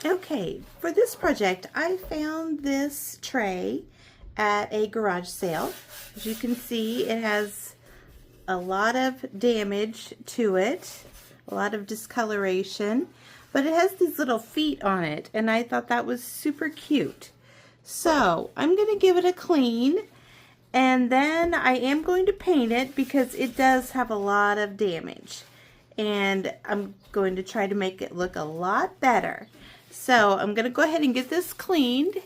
Okay, for this project, I found this tray at a garage sale. As you can see, it has a lot of damage to it, a lot of discoloration, but it has these little feet on it, and I thought that was super cute. So I'm going to give it a clean, and then I am going to paint it because it does have a lot of damage, and I'm going to try to make it look a lot better. So I'm going to go ahead and get this cleaned.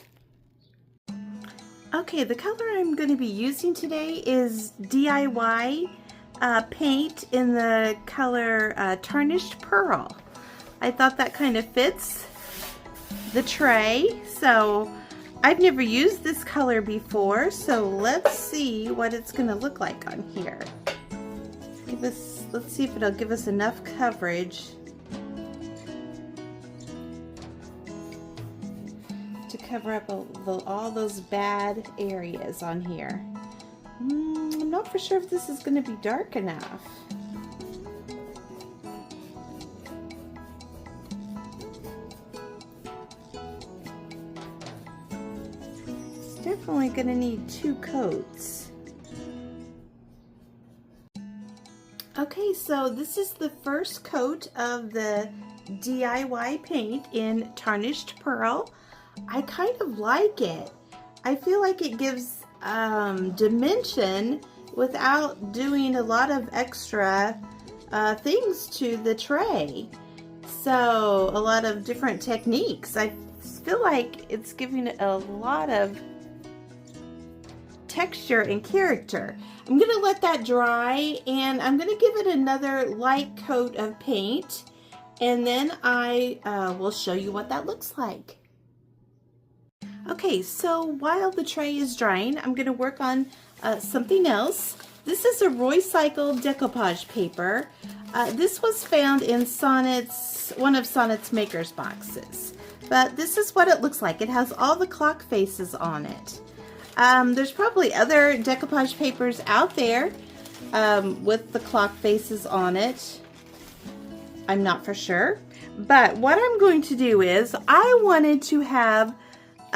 Okay, the color I'm going to be using today is DIY paint in the color Tarnished Pearl. I thought that kind of fits the tray. So I've never used this color before, so let's see what it's going to look like on here. Let's see if it'll give us enough coverage to cover up all those bad areas on here. I'm not for sure if this is going to be dark enough. It's definitely going to need 2 coats. Okay, so this is the first coat of the DIY paint in Tarnished Pearl. I kind of like it. I feel like it gives dimension without doing a lot of extra things to the tray. So a lot of different techniques. I feel like it's giving it a lot of texture and character. I'm going to let that dry, and I'm going to give it another light coat of paint, and then I will show you what that looks like. Okay, so while the tray is drying, I'm going to work on something else. This is a Roycycled decoupage paper. This was found in one of Sonnet's Maker's boxes. But this is what it looks like. It has all the clock faces on it. There's probably other decoupage papers out there with the clock faces on it. I'm not for sure. But what I'm going to do is, I wanted to have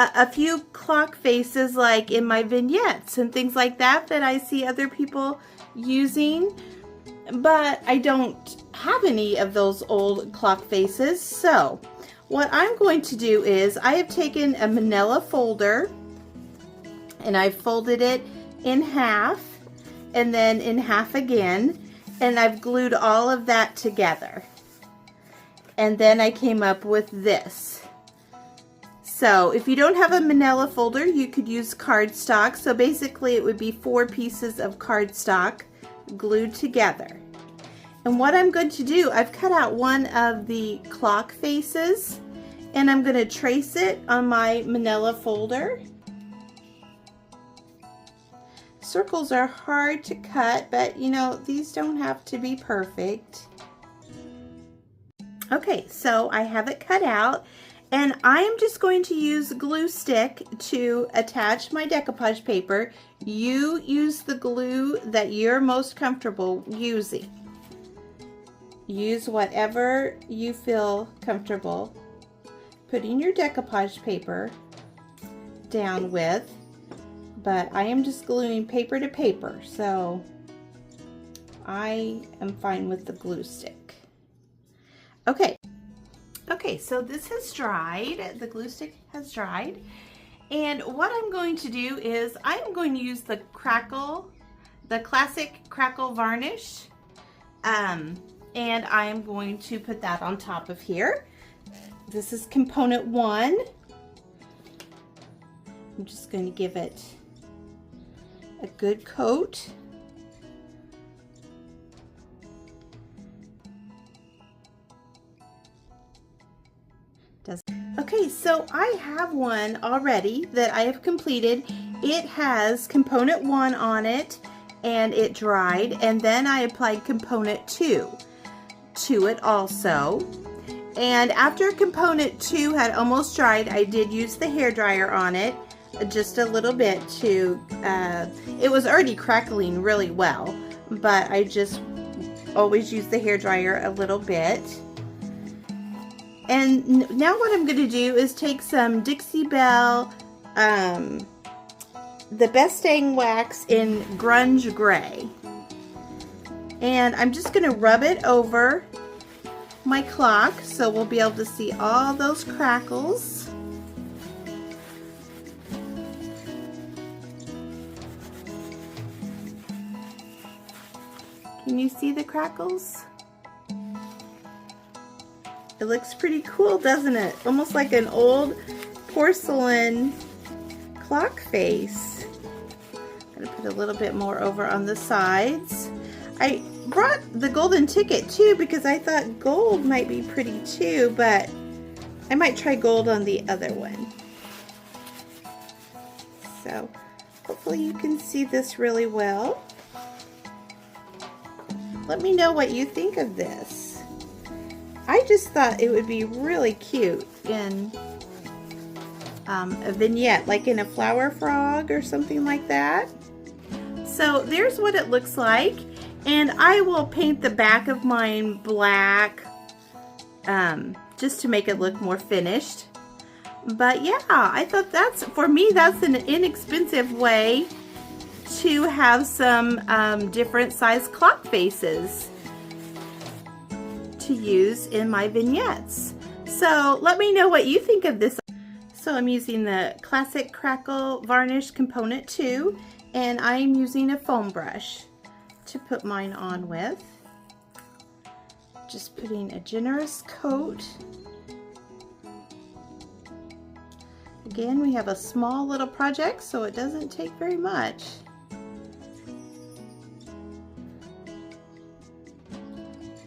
a few clock faces like in my vignettes and things like that I see other people using, but I don't have any of those old clock faces. So what I'm going to do is, I have taken a manila folder and I've folded it in half and then in half again, and I've glued all of that together, and then I came up with this. So if you don't have a manila folder, you could use cardstock. So basically it would be 4 pieces of cardstock glued together. And what I'm going to do, I've cut out one of the clock faces, and I'm going to trace it on my manila folder. Circles are hard to cut, but you know, these don't have to be perfect. Okay, so I have it cut out. And I am just going to use glue stick to attach my decoupage paper. You use the glue that you're most comfortable using. Use whatever you feel comfortable putting your decoupage paper down with. But I am just gluing paper to paper, so I am fine with the glue stick. Okay, so this has dried. The glue stick has dried. And what I'm going to do is, I'm going to use the classic crackle varnish. And I'm going to put that on top of here. This is component 1. I'm just going to give it a good coat. Okay, so I have one already that I have completed. It has component 1 on it, and it dried, and then I applied component 2 to it also. And after component 2 had almost dried, I did use the hairdryer on it just a little bit to, it was already crackling really well, but I just always use the hairdryer a little bit. And now what I'm going to do is take some Dixie Belle, the Best Dang Wax in Grunge Gray. And I'm just going to rub it over my clock so we'll be able to see all those crackles. Can you see the crackles? It looks pretty cool, doesn't it? Almost like an old porcelain clock face. I'm gonna put a little bit more over on the sides. I brought the golden ticket too because I thought gold might be pretty too, but I might try gold on the other one. So hopefully you can see this really well. Let me know what you think of this. I just thought it would be really cute in a vignette, like in a flower frog or something like that. So there's what it looks like, and I will paint the back of mine black just to make it look more finished. But yeah, I thought that's, for me, that's an inexpensive way to have some different size clock faces to use in my vignettes. So let me know what you think of this. So I'm using the Classic Crackle Varnish Component 2, and I'm using a foam brush to put mine on with. Just putting a generous coat. Again, we have a small little project, so it doesn't take very much.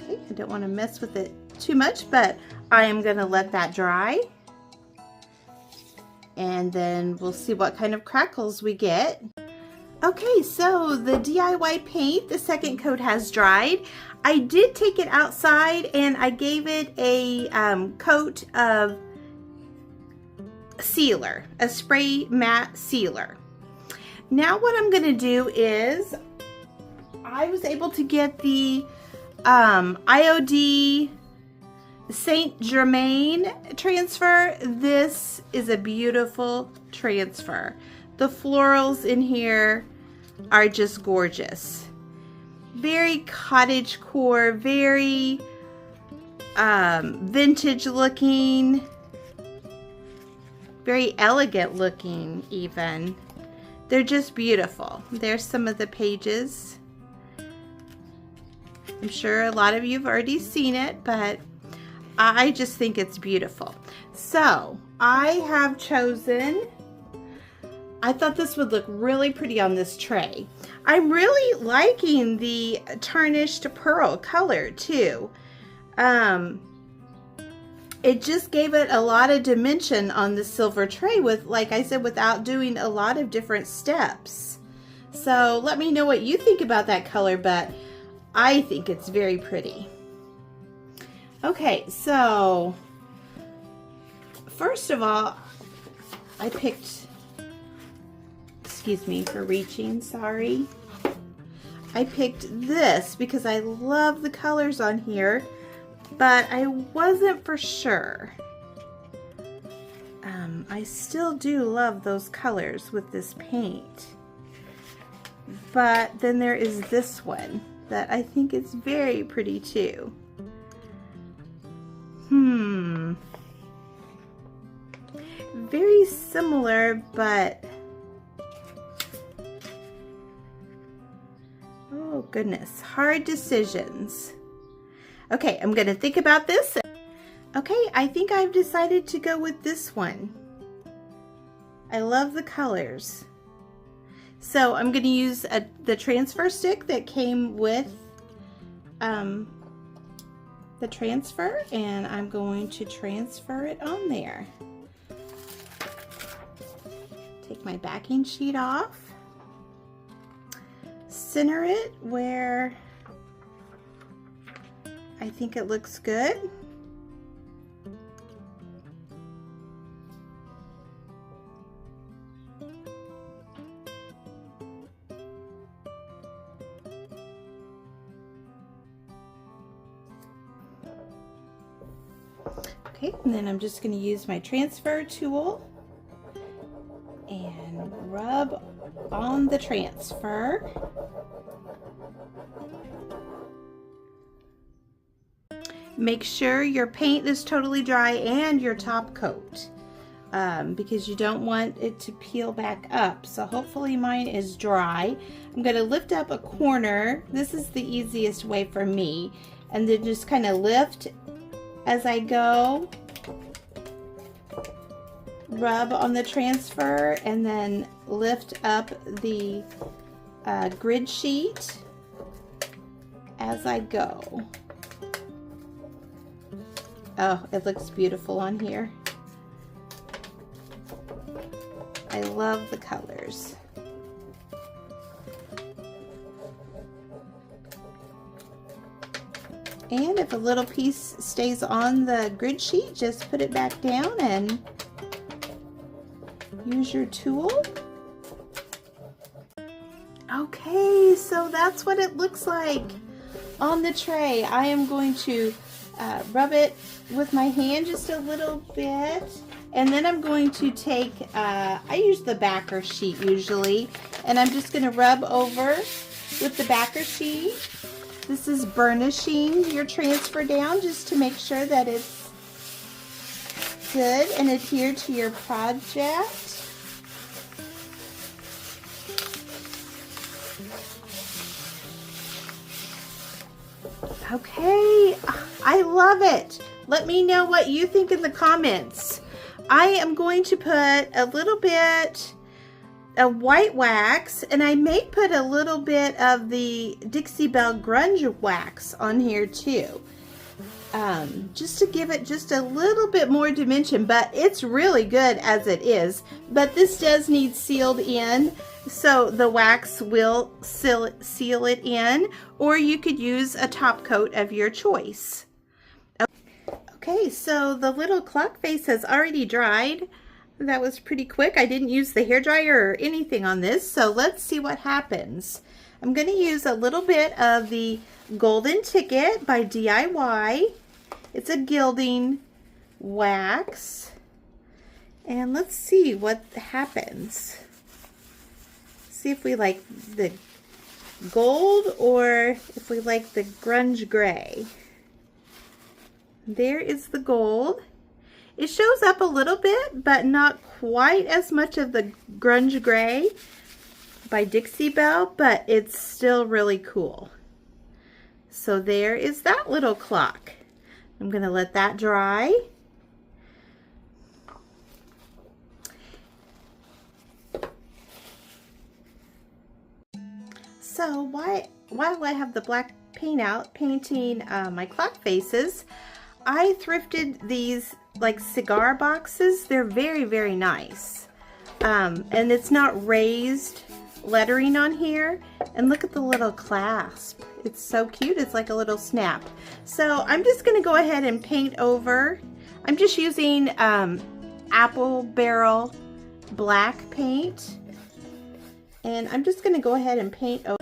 I don't want to mess with it too much, but I am going to let that dry, and then we'll see what kind of crackles we get. Okay, so the DIY paint, the second coat has dried. I did take it outside and I gave it a coat of sealer, a spray matte sealer. Now what I'm going to do is, I was able to get the IOD Saint Germain transfer. This is a beautiful transfer. The florals in here are just gorgeous. Very cottage core, very vintage looking, very elegant looking even. They're just beautiful. There's some of the pages. I'm sure a lot of you have already seen it, but I just think it's beautiful. So I have chosen, I thought this would look really pretty on this tray. I'm really liking the tarnished pearl color too. It just gave it a lot of dimension on the silver tray with, like I said, without doing a lot of different steps. So let me know what you think about that color, but I think it's very pretty. Okay, so first of all, I picked, excuse me for reaching, sorry. I picked this because I love the colors on here, but I wasn't for sure. I still do love those colors with this paint. But then there is this one that I think is very pretty too. Very similar, but oh goodness, hard decisions. Okay, I'm gonna think about this. Okay, I think I've decided to go with this one. I love the colors. So I'm gonna use the transfer stick that came with the transfer, and I'm going to transfer it on there. Take my backing sheet off, center it where I think it looks good. Okay, and then I'm just going to use my transfer tool and rub on the transfer. Make sure your paint is totally dry and your top coat, because you don't want it to peel back up. So hopefully mine is dry. I'm going to lift up a corner. This is the easiest way for me. And then just kind of lift as I go. Rub on the transfer and then lift up the grid sheet as I go. Oh, it looks beautiful on here. I love the colors. And if a little piece stays on the grid sheet, just put it back down and use your tool. Okay, so that's what it looks like on the tray. I am going to rub it with my hand just a little bit, and then I'm going to take, I use the backer sheet usually, and I'm just going to rub over with the backer sheet. This is burnishing your transfer down just to make sure that it's good and adhere to your project. Okay, I love it. Let me know what you think in the comments. I am going to put a little bit of white wax, and I may put a little bit of the Dixie Belle grunge wax on here too, just to give it just a little bit more dimension. But it's really good as it is, but this does need sealed in, so the wax will seal it in, or you could use a top coat of your choice. Okay, so the little clock face has already dried. That was pretty quick. I didn't use the hairdryer or anything on this, so let's see what happens. I'm going to use a little bit of the Golden Ticket by DIY. It's a gilding wax. And let's see what happens. See if we like the gold or if we like the grunge gray. There is the gold. It shows up a little bit, but not quite as much of the grunge gray by Dixie Belle, but it's still really cool. So there is that little clock. I'm going to let that dry. So while I have the black paint out, painting my clock faces, I thrifted these like cigar boxes. They're very, very nice. And it's not raised lettering on here. And look at the little clasp. It's so cute. It's like a little snap. So I'm just going to go ahead and paint over. I'm just using apple barrel black paint. And I'm just going to go ahead and paint over.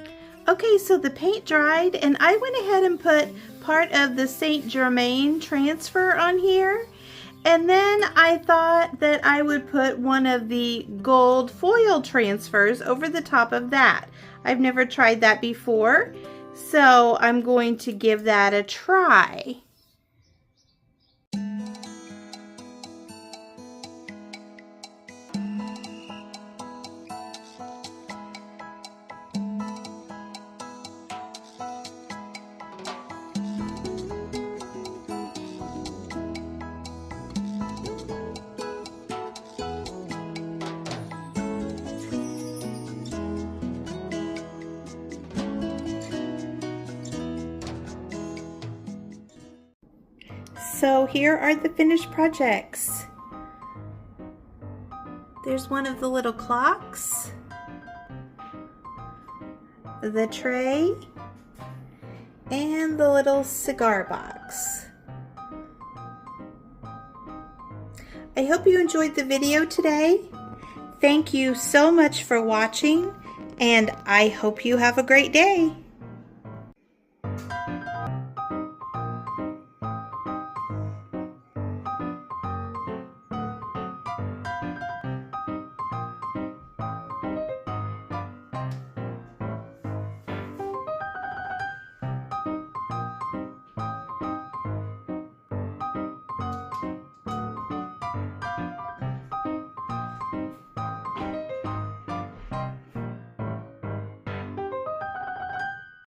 Okay, so the paint dried, and I went ahead and put part of the Saint Germain transfer on here. And then I thought that I would put one of the gold foil transfers over the top of that. I've never tried that before, so I'm going to give that a try. So here are the finished projects. There's one of the little clocks, the tray, and the little cigar box. I hope you enjoyed the video today. Thank you so much for watching, and I hope you have a great day.